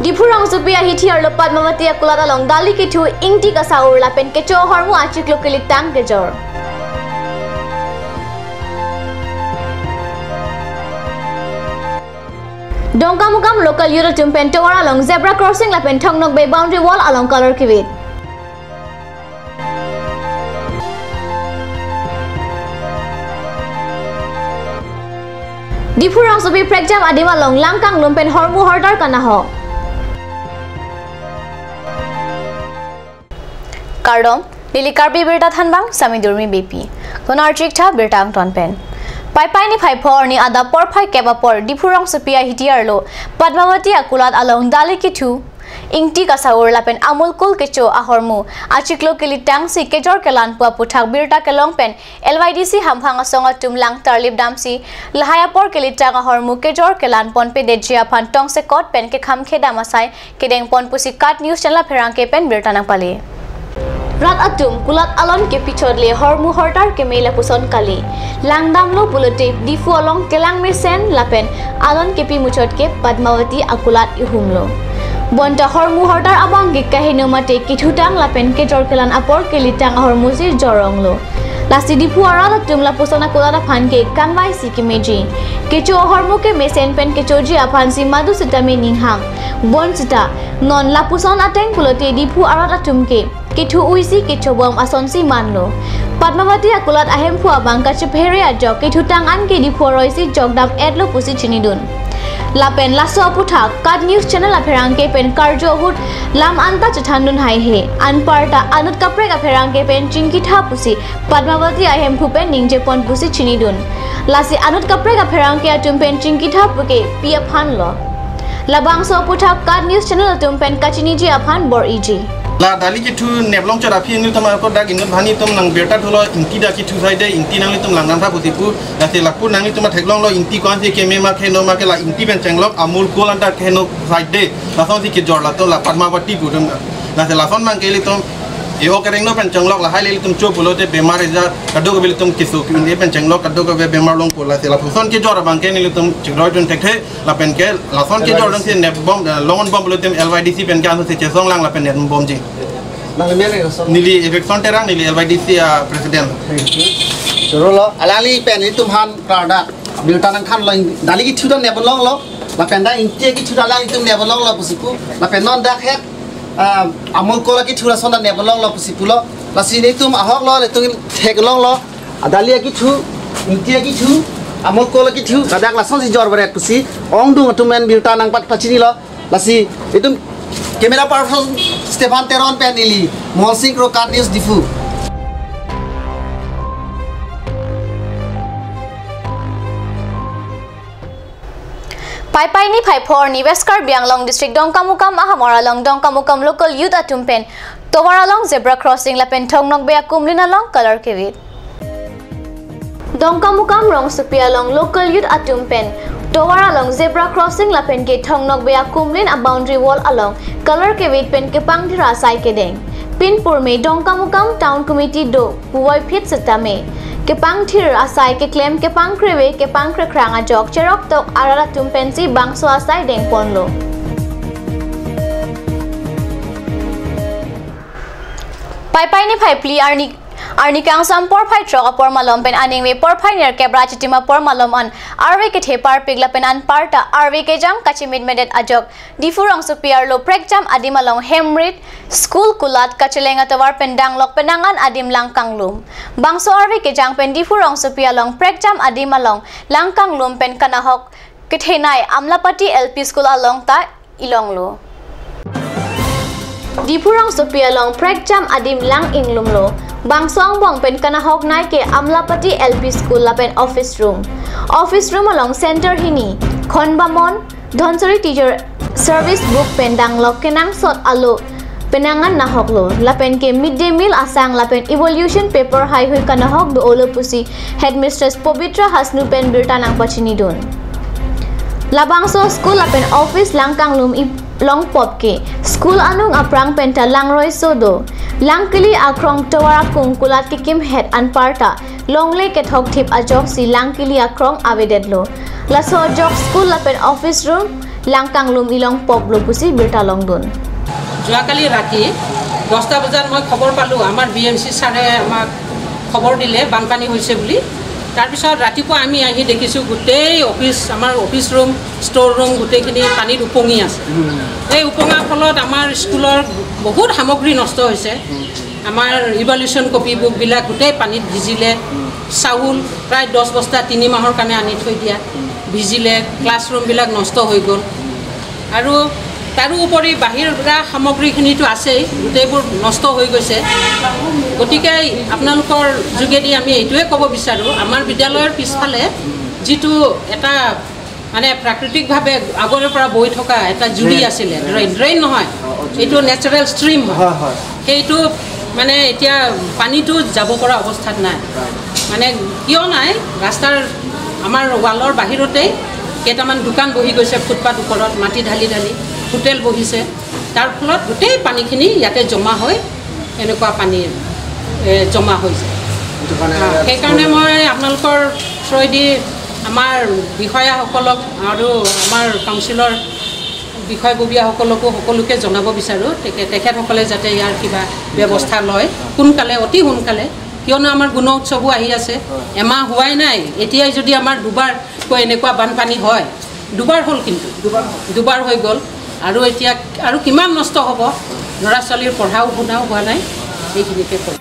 Dipurang supia hitiar lo Padmawati akulata long dali kitu ingti kasaur lapen kecho hormu acik lo kilitang kejor. Dongkamukam local youth tumpen towar along zebra crossing lapen Thongnok Bay boundary wall along color kibit. Dipurang supi prekjam adima long langkang lumpen hormu hordar kanaho. Kardom, Lili Karbi Birta Thanbang, Sami Durmi BP. Konarchik Cha Birtang Tonpen. Pai ni Pai Por ni ada por Pai Kebapor, Dipurang supia hitiarlo, Padmawati akulat along Dalikitu, Ingti Kasaur lapen Amul Kul Kecho ahormu, Achiklo Kilitang si Kejor Kelan Pua Putak Birta Kelongpen, LYDC Hamhanga Songa Tumlang Tarlib Damsi, Lahayapor Kilitang ahormu Kejor Kelan Ponpe Dejia Pantong Sekot Pen ke Kham Kedamasai, Kedeng Pon Pusikat News Channel Perangke Pen Birta Nangpali. Rat atum kulat alon ke pichodle hormu hortar ke mela puson kali langdam lo bulate difu along kelang mesen lapen alon ke pi muchot ke Padmawati akulat ihumlo bonta hormu hortar abang ge kahino mate kithutang lapen ke jorkelan apor ke litang hormu si joronglo lasi difu ara atum la pusona kulata phan ke kangbai si ke meji kecho hormu ke mesen pen ke choji aphan si madu sitame ninghang bon sita non la puson ateng kulote difu ara atum ke Kitu uisi kitu bom asonsi manlo. Padmawati akulat ahem phua bangka chephere ajok kitu tangan ke di phoroisi jogdam edlo pusi chinidun. Lapen laso puthak Kat News Channel apherangke pen karjo hut lam anta chathandun hai he. Anparta anut kapre apherangke pen chingkitha pusi Padmawati ahem phupen ningje pon pusi chinidun. Lasi anut kapre apherangke atum pen chingkitha puke pia phan lo. Labangso puthak Kat News Channel atum pen kachiniji aphan bor iji. La dali kitu neblong cara phi ni tama ko dag ingot bhani tum nang berta tholo inti da kitu sai de inti nang tum lang tha putipu la se lakpu nang tuma theklong lo inti kon se ke me ma kheno ma ke la inti ben chenglok amul ko lan ta kheno sai de la son si ke jor la to la Padmawati putum la se la son mang ke li tum eo kereng no pen chenglok la hai le tum cho pulo te bemar ja kado ko bil tum kisu ki ne pen chenglok kado ko be bemar long ko la se la son ke jor bang ke ni tum chigroi tun thekhe la pen ke la son ke jor lang se ne bom longon bom pulo tum LYDC pen kan se che song lang la pen ne bom ji Nili election terang nili LYDC president. Suro alali pen itu han kada bilta nang khan lo dali ki thuda nebelong lo la pen da intie ki thuda la itu nebelong lo pusipu la pen non da khet amul ko la ki thuda sonda nebelong lo pusipu lo la sini tum ahok lo le tung theklong lo adali ki thu intie ki thu amul ko la ki thu kadak la son si jor bare pusi ong dung tumen bilta nang pat pachini lo la si itu Kamera person Stefan Teron Penili, Monsing Kat News Difu. Pai ni Pai Por ni West Karbiang Long District Dongkamukam ahamora long Dongkamukam local youth atumpen towara long zebra crossing lapen Thongnok Bay akumlina long color kivit. Dongkamukam rong supia long local youth atumpen Towar along zebra crossing lapen ke Thongnok Bay kumlin a boundary wall along color ke wait pen ke pangthira sai ke deng pinpur me Dongkamukam town committee do puwai phit satame ke pangthir asai ke claim ke pangkrewe ke pangkrekranga jok cherok tok arara tumpensi bangso asai deng ponlo pai ni pai pli Arni kang sam por phai trok por malom pen aning we por phai ner kebra chitima por malom an arwe ke thepar pigla pen an parta arwe ke jam kachimit medet ajok difurang supiar lo prek jam adimalong hemrit school kulat kachelenga tawar pendang lok penangan adim langkang lum bangso arwe ke jang pen difurang supiar long prek jam adimalong langkang lum pen kanahok ke thenai Amlapati LP school along ta ilong lo Dipurang supia long prek jam adim lang inglum lo Bangsong bong pen kanahok nai ke Amlapati LP school lapen office room along center hini Khonbamon Dhonsari teacher service book pendang lok kenang sot alo penangan nahok lo lapen ke midday meal asang lapen evolution paper hai hui kanahok do olo pusi headmistress Pobitra Hasnu pen birta nang pachini don Labangso school lapen office langkang lum long pop ke school anung aprang penta langroi sodo langkili akrong tawara kungkulat ke kim head anparta longle ke thok thip ajok si langkili akrong avededlo Laso jok school lapen office room langkang lum ilong pop lo pusi birta long dun. যোৱাকালি ৰাতি 10টা বজাত মই খবৰ পালোঁ আমাৰ BMC ছাৰে আমাক খবৰ দিলে বানপানী হৈছে বুলি তাৰ পিছত ৰাতিপুৱা আমি আহি দেখিছোঁ গোটেই আমাৰ অফিচ ৰুম ষ্ট'ৰ ৰুম গোটেইখিনি পানীত উপঙি আছে এই উপঙাৰ ফলত আমাৰ স্কুলৰ বহুত সামগ্ৰী নষ্ট হৈছে আমাৰ ইভালুৱেশ্যন কপি বুকবিলাক গোটেই পানীত ভিজিলে চাউল প্ৰায় 10 বস্তা 3 মাহৰ কাৰণে আনি থৈ দিয়া ভিজিলে ক্লাছৰুমবিলাক নষ্ট হৈ গ'ল আৰু তাৰো উপৰি বাহিৰা সামগ্ৰীখিনিতো আছেই গোটেইবোৰ নষ্ট হৈ গৈছে গতিকে আপোনালোকৰ যোগেদি আমি এইটোৱে ক'ব বিচাৰোঁ আমাৰ বিদ্যালয়ৰ পিছফালে যিটো এটা মানে প্ৰাকৃতিকভাৱে আগৰে পৰা বৈ থকা এটা জুৰি আছিলে ড্ৰেইন নহয় এইটো নেচাৰেল ষ্ট্ৰীম হয় সেইটো মানে এতিয়া পানীটো যাব পৰা অৱস্থাত নাই মানে কিয় নাই ৰাস্তাৰ আমাৰ ৱালৰ বাহিৰতেই কেইটামান দোকান বহি গৈছে ফুটপাথ ওপৰত মাটি ঢালি হোটেল বহিছে তাৰ ফলত গোটেই পানীখিনি ইয়াতে জমা হৈ এনেকুৱা পানী জমা হৈছে সেইকাৰণে মই আপোনালোকৰ থ্ৰুদি আমাৰ বিষয়াসকলক আৰু আমাৰ কাউন্সিলৰ বিষয়ববীয়াসকলকো সকলোকে জনাব বিচাৰোঁ তেখেতসকলে যাতে ইয়াৰ কিবা ব্যৱস্থা লয় সোনকালে অতি সোনকালে কিয়নো আমাৰ গুণ উৎসৱো আহি আছে এমাহ হোৱাই নাই এতিয়াই যদি আমাৰ দুবাৰকৈ এনেকুৱা বানপানী হয় দুবাৰ হ'ল কিন্তু দুবাৰ হৈ গ'ল আৰু এতিয়া আৰু কিমান নষ্ট হ'ব ল'ৰা ছোৱালীৰ পঢ়াও শুনাও হোৱা নাই এইখিনিকে কয়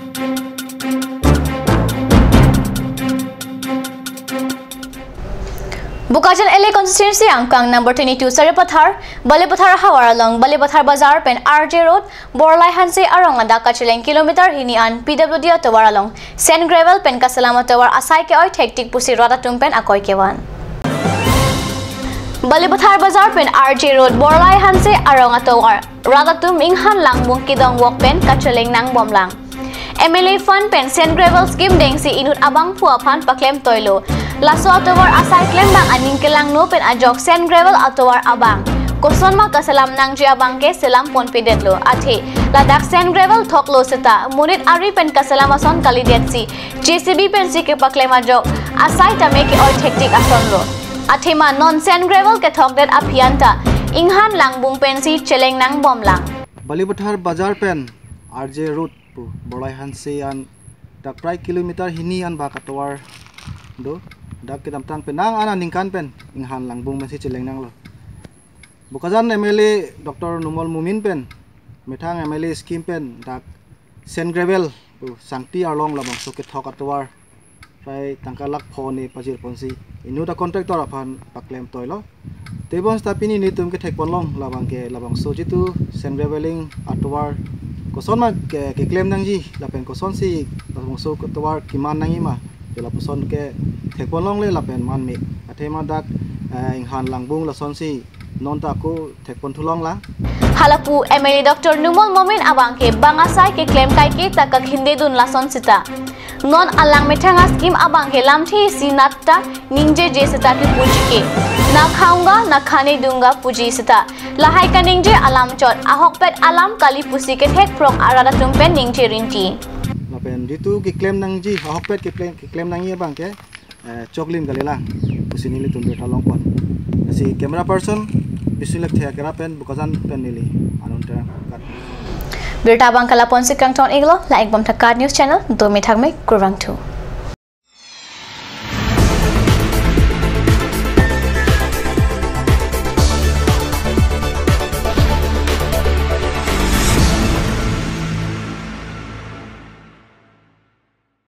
Bukajan LA constituency angkang number 22 Sarepathar Balipathar Hawaralong Balipathar Bazar pen RJ Road Borlai Hanse arong ada kacheleng kilometer hinian PWD Tawaralong Sen Gravel pen Kasalama Tawar asai ke oi hektik pusi rata tumpen akoy kewan Balipathar Bazar pen RJ Road Borlai Hanse arong atawar rata tum inghan lang mungkidong walk pen kacheleng nang bomlang MLA Fund pen Sen Gravel scheme dengsi inut abang puapan paklem toilo Laso atawar asai klem bang aning kelang no pen ajok Sen Gravel atawar abang koson ma kasalam nang ji abang ke selam pon pedet lo athe ladak Sen Gravel thok lo seta munit ari pen kasalam ason kali detsi JCB pen si ke paklem ajok asai tame ke oi hektik ason lo athe ma non Sen Gravel ke thok det aphianta inghan lang bung pen si cheleng nang bom lang Balipathar Bazar pen RJ Road Borlai Hanse an dak prai kilometer hini an ba katawar do dak kedam tang penang ana ningkan pen inghan langbung masi celeng nang lo Bukajan MLA Dr. Numol Mumin pen methang MLA scheme pen dak Sen Gravel sangti arlong labang soket thok atawar prai tangkalak phone pajir ponsi inu da contractor aphan paklem toilo tebon stapini ni tum ke thekpon long labang sojitu Sen Graveling atawar koson ma ke claim nangji lapen koson si labang so atawar kiman nangi ma la puson ke thekpolong le lapen man mi athema dak inghan langbung la son si non ta ko thekpon thulong la halapu MLA Dr. Numol Momin abang ke bangasai ke claim kai ke takak hinde dun la son sita non alang methanga scheme abang ke lamthi sinatta ningje je sita ke puji ke na khaunga na khane dunga puji sita lahai ka ningje alam chot ahok pet alam kali pusi ke thek prong arada tumpen ningje rinti pen ditu ki claim nangji hokpet ki claim nangi bang ke choklim galela usini le tumbe talong pon si camera person bisulek thea kera pen Bukajan pen nili anontra kat Birta bang kala pon sikang ton iglo like bom thakad news channel do me thakme kurang tu